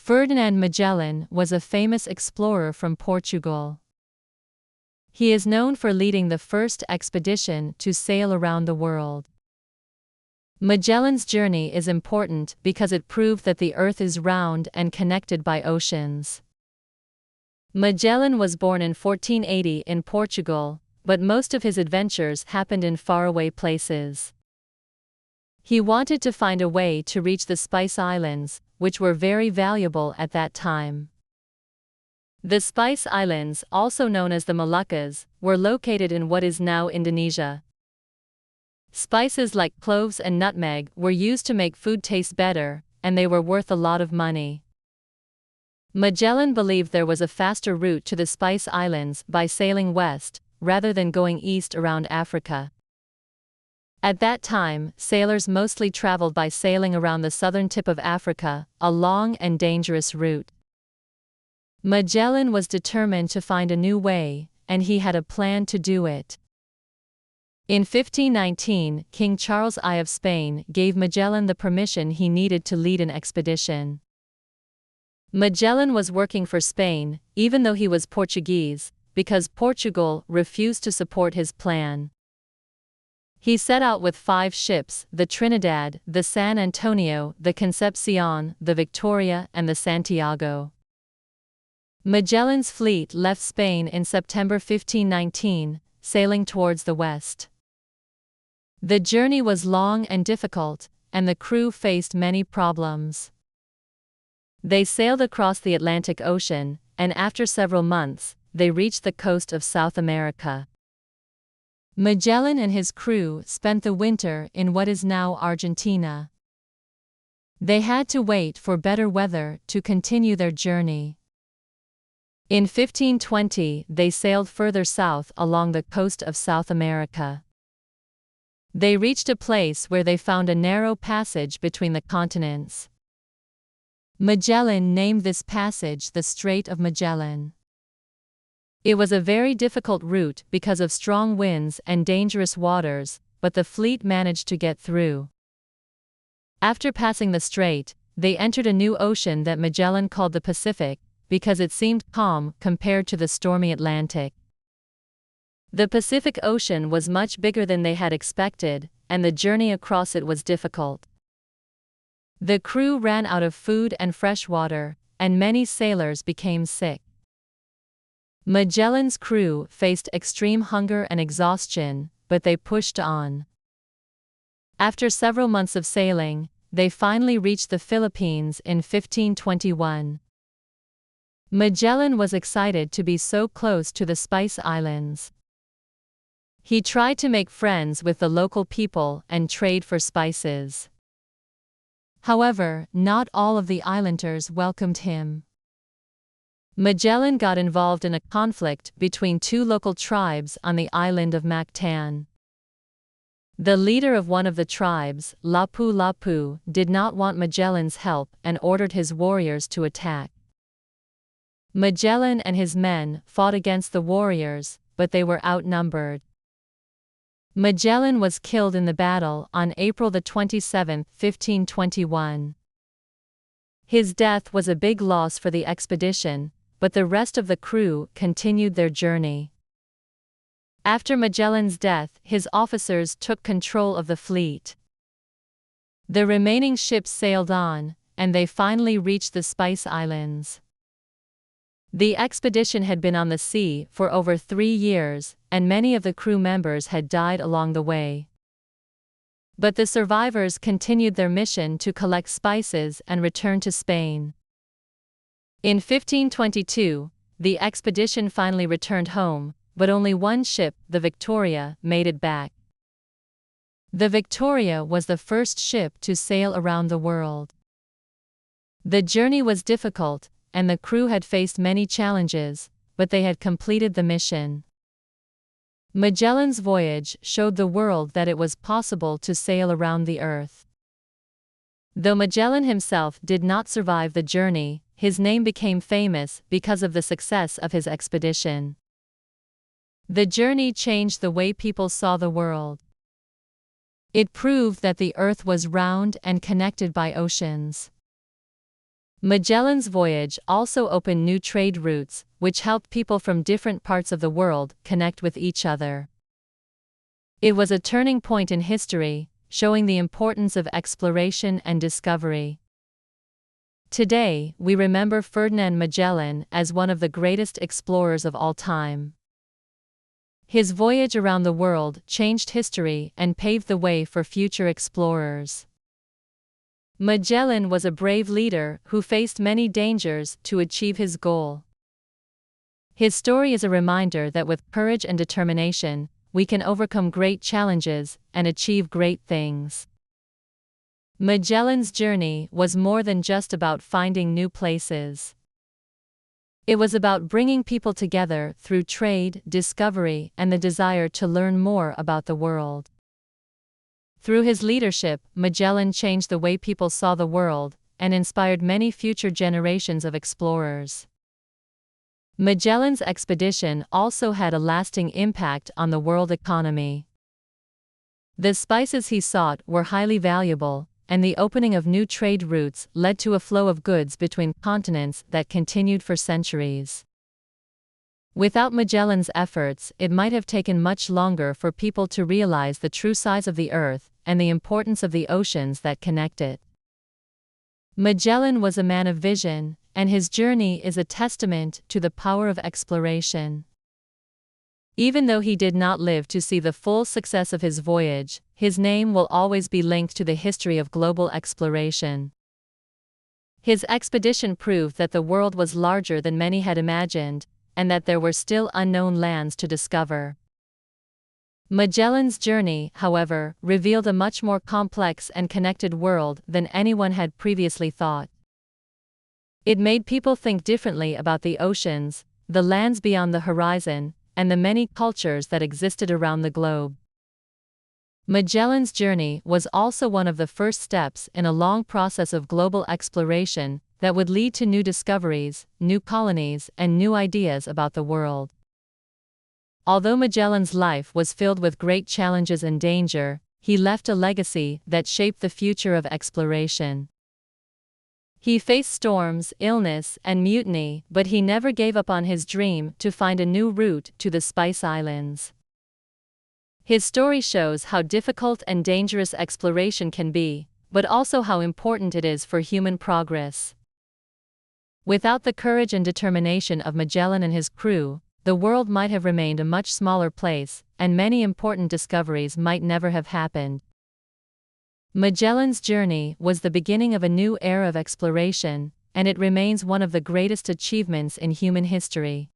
Ferdinand Magellan was a famous explorer from Portugal. He is known for leading the first expedition to sail around the world. Magellan's journey is important because it proved that the Earth is round and connected by oceans. Magellan was born in 1480 in Portugal, but most of his adventures happened in faraway places. He wanted to find a way to reach the Spice Islands, which were very valuable at that time. The Spice Islands, also known as the Moluccas, were located in what is now Indonesia. Spices like cloves and nutmeg were used to make food taste better, and they were worth a lot of money. Magellan believed there was a faster route to the Spice Islands by sailing west, rather than going east around Africa. At that time, sailors mostly traveled by sailing around the southern tip of Africa, a long and dangerous route. Magellan was determined to find a new way, and he had a plan to do it. In 1519, King Charles I of Spain gave Magellan the permission he needed to lead an expedition. Magellan was working for Spain, even though he was Portuguese, because Portugal refused to support his plan. He set out with 5 ships: the Trinidad, the San Antonio, the Concepcion, the Victoria, and the Santiago. Magellan's fleet left Spain in September 1519, sailing towards the west. The journey was long and difficult, and the crew faced many problems. They sailed across the Atlantic Ocean, and after several months, they reached the coast of South America. Magellan and his crew spent the winter in what is now Argentina. They had to wait for better weather to continue their journey. In 1520, they sailed further south along the coast of South America. They reached a place where they found a narrow passage between the continents. Magellan named this passage the Strait of Magellan. It was a very difficult route because of strong winds and dangerous waters, but the fleet managed to get through. After passing the strait, they entered a new ocean that Magellan called the Pacific, because it seemed calm compared to the stormy Atlantic. The Pacific Ocean was much bigger than they had expected, and the journey across it was difficult. The crew ran out of food and fresh water, and many sailors became sick. Magellan's crew faced extreme hunger and exhaustion, but they pushed on. After several months of sailing, they finally reached the Philippines in 1521. Magellan was excited to be so close to the Spice Islands. He tried to make friends with the local people and trade for spices. However, not all of the islanders welcomed him. Magellan got involved in a conflict between 2 local tribes on the island of Mactan. The leader of one of the tribes, Lapu-Lapu, did not want Magellan's help and ordered his warriors to attack. Magellan and his men fought against the warriors, but they were outnumbered. Magellan was killed in the battle on April 27, 1521. His death was a big loss for the expedition, but the rest of the crew continued their journey. After Magellan's death, his officers took control of the fleet. The remaining ships sailed on, and they finally reached the Spice Islands. The expedition had been on the sea for over 3 years, and many of the crew members had died along the way. But the survivors continued their mission to collect spices and return to Spain. In 1522, the expedition finally returned home, but only one ship, the Victoria, made it back. The Victoria was the first ship to sail around the world. The journey was difficult, and the crew had faced many challenges, but they had completed the mission. Magellan's voyage showed the world that it was possible to sail around the Earth. Though Magellan himself did not survive the journey, his name became famous because of the success of his expedition. The journey changed the way people saw the world. It proved that the Earth was round and connected by oceans. Magellan's voyage also opened new trade routes, which helped people from different parts of the world connect with each other. It was a turning point in history, showing the importance of exploration and discovery. Today, we remember Ferdinand Magellan as one of the greatest explorers of all time. His voyage around the world changed history and paved the way for future explorers. Magellan was a brave leader who faced many dangers to achieve his goal. His story is a reminder that with courage and determination, we can overcome great challenges and achieve great things. Magellan's journey was more than just about finding new places. It was about bringing people together through trade, discovery, and the desire to learn more about the world. Through his leadership, Magellan changed the way people saw the world and inspired many future generations of explorers. Magellan's expedition also had a lasting impact on the world economy. The spices he sought were highly valuable, and the opening of new trade routes led to a flow of goods between continents that continued for centuries. Without Magellan's efforts, it might have taken much longer for people to realize the true size of the Earth and the importance of the oceans that connect it. Magellan was a man of vision, and his journey is a testament to the power of exploration. Even though he did not live to see the full success of his voyage, his name will always be linked to the history of global exploration. His expedition proved that the world was larger than many had imagined, and that there were still unknown lands to discover. Magellan's journey, however, revealed a much more complex and connected world than anyone had previously thought. It made people think differently about the oceans, the lands beyond the horizon, and the many cultures that existed around the globe. Magellan's journey was also one of the first steps in a long process of global exploration that would lead to new discoveries, new colonies, and new ideas about the world. Although Magellan's life was filled with great challenges and danger, he left a legacy that shaped the future of exploration. He faced storms, illness, and mutiny, but he never gave up on his dream to find a new route to the Spice Islands. His story shows how difficult and dangerous exploration can be, but also how important it is for human progress. Without the courage and determination of Magellan and his crew, the world might have remained a much smaller place, and many important discoveries might never have happened. Magellan's journey was the beginning of a new era of exploration, and it remains one of the greatest achievements in human history.